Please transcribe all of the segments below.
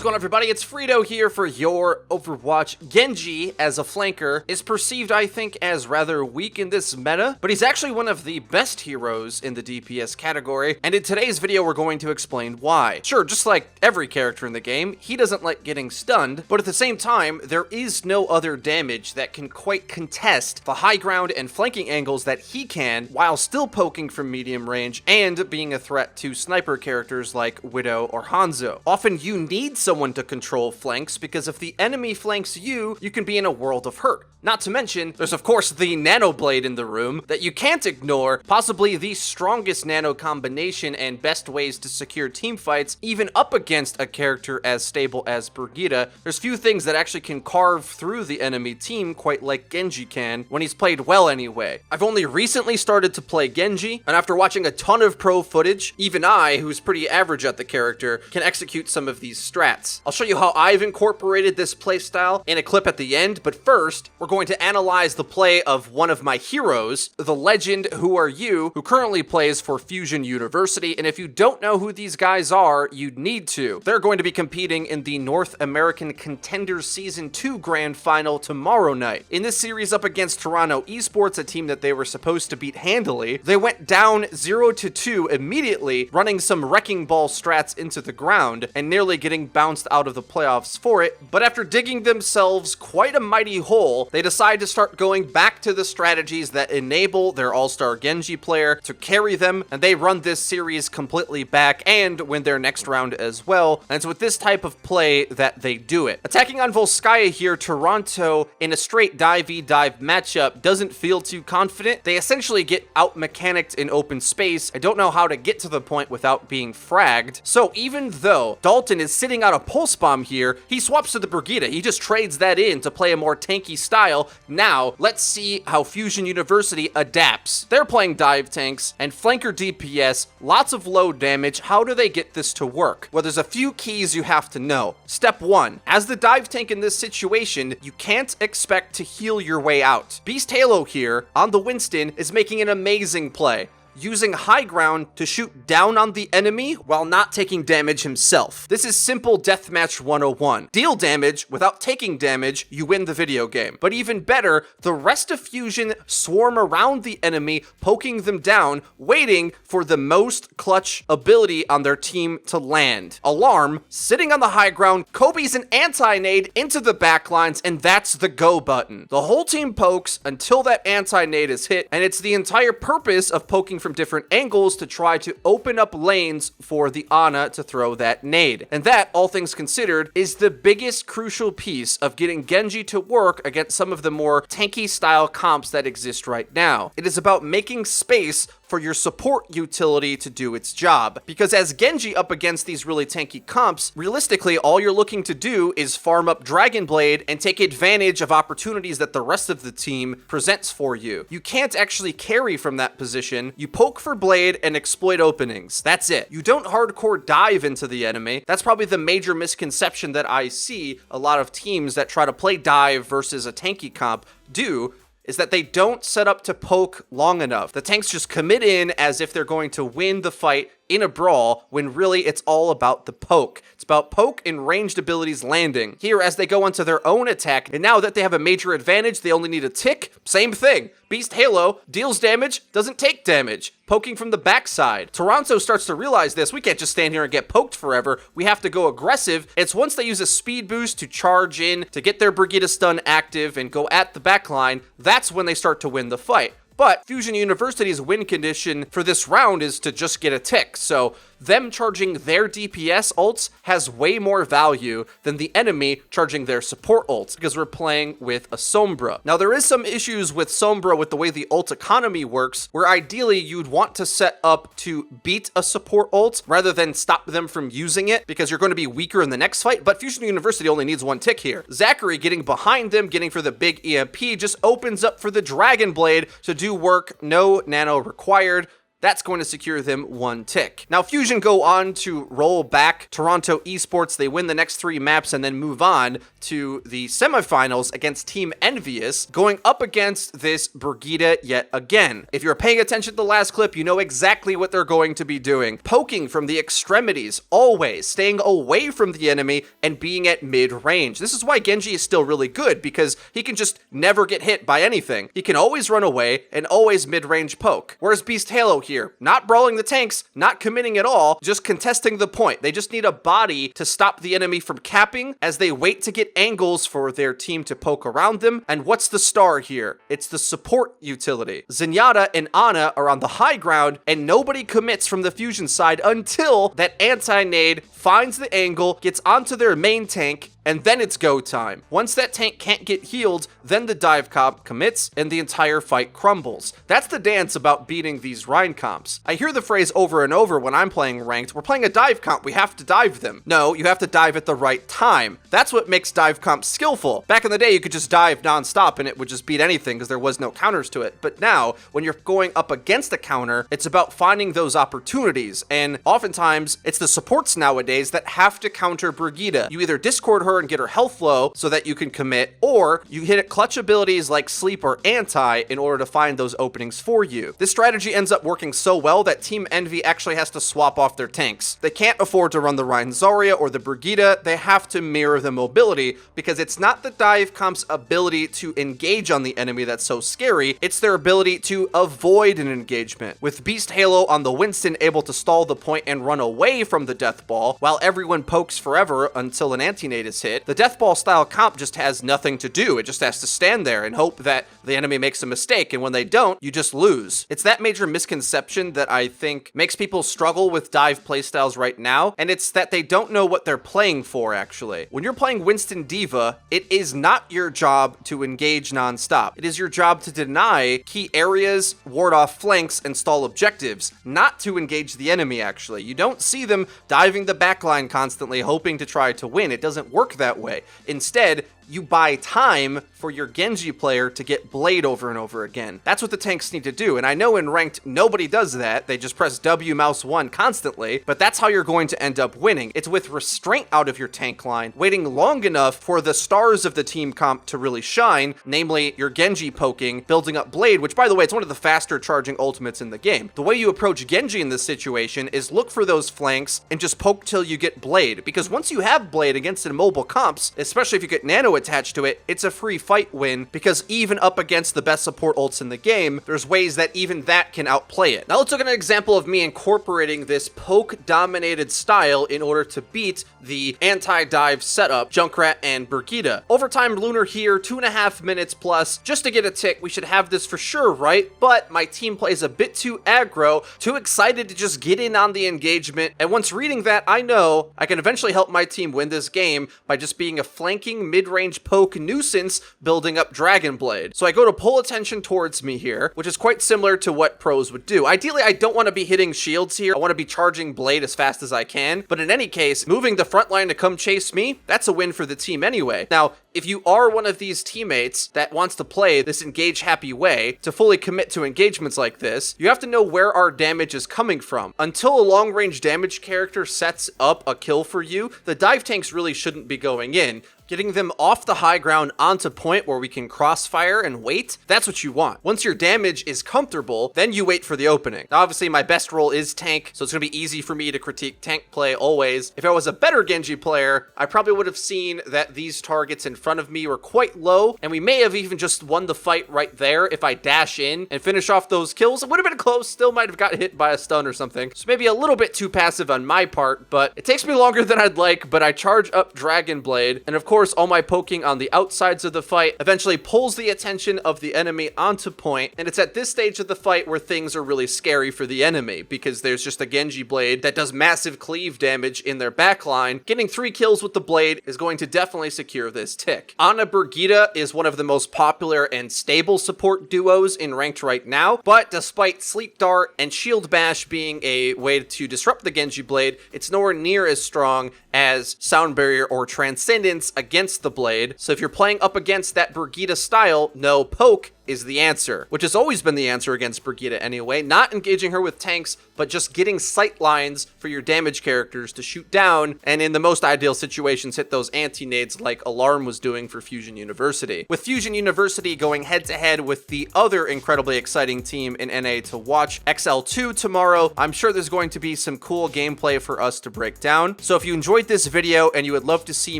going on, everybody? It's Frito here for your Overwatch. Genji, as a flanker, is perceived, I think, as rather weak in this meta, but he's actually one of the best heroes in the DPS category, and in today's video we're going to explain why. Sure, just like every character in the game, he doesn't like getting stunned, but at the same time, there is no other damage that can quite contest the high ground and flanking angles that he can, while still poking from medium range and being a threat to sniper characters like Widow or Hanzo. Often you need someone to control flanks, because if the enemy flanks you, you can be in a world of hurt. Not to mention, there's of course the nano blade in the room that you can't ignore, possibly the strongest nano combination and best ways to secure teamfights, even up against a character as stable as Brigitte. There's few things that actually can carve through the enemy team quite like Genji can, when he's played well anyway. I've only recently started to play Genji, and after watching a ton of pro footage, even I, who's pretty average at the character, can execute some of these strats. I'll show you how I've incorporated this playstyle in a clip at the end, but first, we're going to analyze the play of one of my heroes, the legend Who Are You, who currently plays for Fusion University, and if you don't know who these guys are, you need to. They're going to be competing in the North American Contenders Season 2 Grand Final tomorrow night. In this series up against Toronto Esports, a team that they were supposed to beat handily, they went down 0-2 immediately, running some wrecking ball strats into the ground, and nearly getting bounced out of the playoffs for it, but after digging themselves quite a mighty hole, they decide to start going back to the strategies that enable their all-star Genji player to carry them, and they run this series completely back and win their next round as well, and it's with this type of play that they do it. Attacking on Volskaya here, Toronto, in a straight dive-v-dive matchup, doesn't feel too confident. They essentially get out-mechanicked in open space. I don't know how to get to the point without being fragged, so even though Dalton is sitting out a pulse bomb here, he swaps to the Brigitte. He just trades that in to play a more tanky style. Now, let's see how Fusion University adapts. They're playing dive tanks and flanker DPS, lots of low damage. How do they get this to work? Well, there's a few keys you have to know. Step 1, as the dive tank in this situation, you can't expect to heal your way out. Beast Halo here, on the Winston, is making an amazing play, using high ground to shoot down on the enemy while not taking damage himself. This is simple deathmatch 101. Deal damage without taking damage, you win the video game. But even better, the rest of Fusion swarm around the enemy, poking them down, waiting for the most clutch ability on their team to land. Alarm, sitting on the high ground, Kobe's an anti-nade into the backlines, and that's the go button. The whole team pokes until that anti-nade is hit, and it's the entire purpose of poking from different angles to try to open up lanes for the Ana to throw that nade. And that, all things considered, is the biggest crucial piece of getting Genji to work against some of the more tanky style comps that exist right now. It is about making space for your support utility to do its job. Because as Genji up against these really tanky comps, realistically, all you're looking to do is farm up Dragon Blade and take advantage of opportunities that the rest of the team presents for you. You can't actually carry from that position. You poke for Blade and exploit openings. That's it. You don't hardcore dive into the enemy. That's probably the major misconception that I see a lot of teams that try to play dive versus a tanky comp do, is that they don't set up to poke long enough. The tanks just commit in as if they're going to win the fight in a brawl, when really it's all about the poke. It's about poke and ranged abilities landing. Here, as they go onto their own attack, and now that they have a major advantage, they only need a tick, same thing. Beast Halo deals damage, doesn't take damage, poking from the backside. Toronto starts to realize this. We can't just stand here and get poked forever. We have to go aggressive. It's once they use a speed boost to charge in, to get their Brigitte stun active and go at the backline, that's when they start to win the fight. But Fusion University's win condition for this round is to just get a tick, so them charging their DPS ults has way more value than the enemy charging their support ults, because we're playing with a Sombra. Now, there is some issues with Sombra with the way the ult economy works, where ideally you'd want to set up to beat a support ult rather than stop them from using it, because you're going to be weaker in the next fight, but Fusion University only needs one tick here. Zachary getting behind them, getting for the big EMP, just opens up for the Dragon Blade to do work, no nano required. that's going to secure them 1 tick. Now, Fusion go on to roll back Toronto Esports. They win the next 3 maps and then move on to the semifinals against Team Envious, going up against this Brigitte yet again. If you're paying attention to the last clip, you know exactly what they're going to be doing. Poking from the extremities, always staying away from the enemy and being at mid-range. This is why Genji is still really good, because he can just never get hit by anything. He can always run away and always mid-range poke. Whereas Beast Halo here, not brawling the tanks, not committing at all, just contesting the point. They just need a body to stop the enemy from capping as they wait to get angles for their team to poke around them. And what's the star here? It's the support utility. Zenyatta and Ana are on the high ground, and nobody commits from the Fusion side until that anti-nade finds the angle, gets onto their main tank, and then it's go time. Once that tank can't get healed, then the dive comp commits and the entire fight crumbles. That's the dance about beating these Rhine comps. I hear the phrase over and over when I'm playing ranked, we're playing a dive comp, we have to dive them. No, you have to dive at the right time. That's what makes dive comps skillful. Back in the day, you could just dive nonstop and it would just beat anything because there was no counters to it. But now, when you're going up against a counter, it's about finding those opportunities. And oftentimes, it's the supports nowadays that have to counter Brigitte. You either discord her and get her health low so that you can commit, or you hit clutch abilities like sleep or anti in order to find those openings for you. This strategy ends up working so well that Team Envy actually has to swap off their tanks. They can't afford to run the Rhine Zarya or the Brigitte, they have to mirror the mobility, because it's not the dive comp's ability to engage on the enemy that's so scary, it's their ability to avoid an engagement. With Beast Halo on the Winston able to stall the point and run away from the death ball, while everyone pokes forever until an anti-nade is hit, the death ball style comp just has nothing to do. It just has to stand there and hope that the enemy makes a mistake, and when they don't, you just lose. It's that major misconception that I think makes people struggle with dive playstyles right now, and it's that they don't know what they're playing for, actually. When you're playing Winston Diva, it is not your job to engage non-stop. It is your job to deny key areas, ward off flanks, and stall objectives, not to engage the enemy, actually. You don't see them diving the backline constantly, hoping to try to win. It doesn't work that way. Instead, you buy time for your Genji player to get Blade over and over again. That's what the tanks need to do, and I know in ranked, nobody does that. They just press W mouse 1 constantly, but that's how you're going to end up winning. It's with restraint out of your tank line, waiting long enough for the stars of the team comp to really shine, namely your Genji poking, building up Blade, which, by the way, it's one of the faster charging ultimates in the game. The way you approach Genji in this situation is look for those flanks and just poke till you get Blade, because once you have Blade against immobile comps, especially if you get Nano attached to it, it's a free fight win, because even up against the best support ults in the game, there's ways that even that can outplay it. Now let's look at an example of me incorporating this poke-dominated style in order to beat the anti-dive setup, Junkrat and Brigitte. Overtime Lunar here, 2.5 minutes plus, just to get a tick. We should have this for sure, right? But my team plays a bit too aggro, too excited to just get in on the engagement, and once reading that, I know I can eventually help my team win this game by just being a flanking mid-range poke nuisance building up Dragon Blade. So I go to pull attention towards me here, which is quite similar to what pros would do. Ideally, I don't want to be hitting shields here. I want to be charging Blade as fast as I can. But in any case, moving the front line to come chase me, that's a win for the team anyway. Now, if you are one of these teammates that wants to play this engage happy way, to fully commit to engagements like this, you have to know where our damage is coming from. Until a long range damage character sets up a kill for you, the dive tanks really shouldn't be going in. Getting them off the high ground onto point where we can crossfire and wait, that's what you want. Once your damage is comfortable, then you wait for the opening. Now, obviously, my best role is tank, so it's going to be easy for me to critique tank play always. If I was a better Genji player, I probably would have seen that these targets in front of me were quite low, and we may have even just won the fight right there if I dash in and finish off those kills. It would have been close, still might have got hit by a stun or something. So maybe a little bit too passive on my part, but it takes me longer than I'd like, but I charge up Dragon Blade, and of course, all my poking on the outsides of the fight eventually pulls the attention of the enemy onto point, and it's at this stage of the fight where things are really scary for the enemy, because there's just a Genji Blade that does massive cleave damage in their backline. Getting 3 kills with the Blade is going to definitely secure this tick. pick. Ana Brigitte is one of the most popular and stable support duos in ranked right now, but despite Sleep Dart and Shield Bash being a way to disrupt the Genji blade, it's nowhere near as strong as Sound Barrier or Transcendence against the blade. So if you're playing up against that Brigitte style, no, poke is the answer, which has always been the answer against Brigitte anyway. Not engaging her with tanks, but just getting sight lines for your damage characters to shoot down, and in the most ideal situations, hit those anti-nades like Alarm was doing for Fusion University. With Fusion University going head-to-head with the other incredibly exciting team in NA to watch, XL2 tomorrow, I'm sure there's going to be some cool gameplay for us to break down. So if you enjoyed this video and you would love to see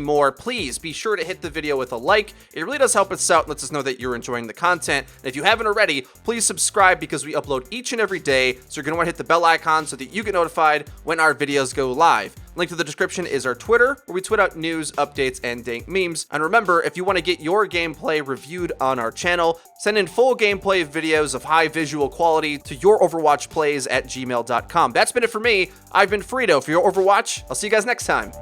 more, please be sure to hit the video with a like. It really does help us out and lets us know that you're enjoying the content. And if you haven't already, please subscribe because we upload each and every day, so you're going to want to hit the bell icon so that you get notified when our videos go live. Link to the description is our Twitter, where we tweet out news, updates, and dank memes. And remember, if you want to get your gameplay reviewed on our channel, send in full gameplay videos of high visual quality to yourOverwatchplays@gmail.com. That's been it for me. I've been Frito for your Overwatch. I'll see you guys next time.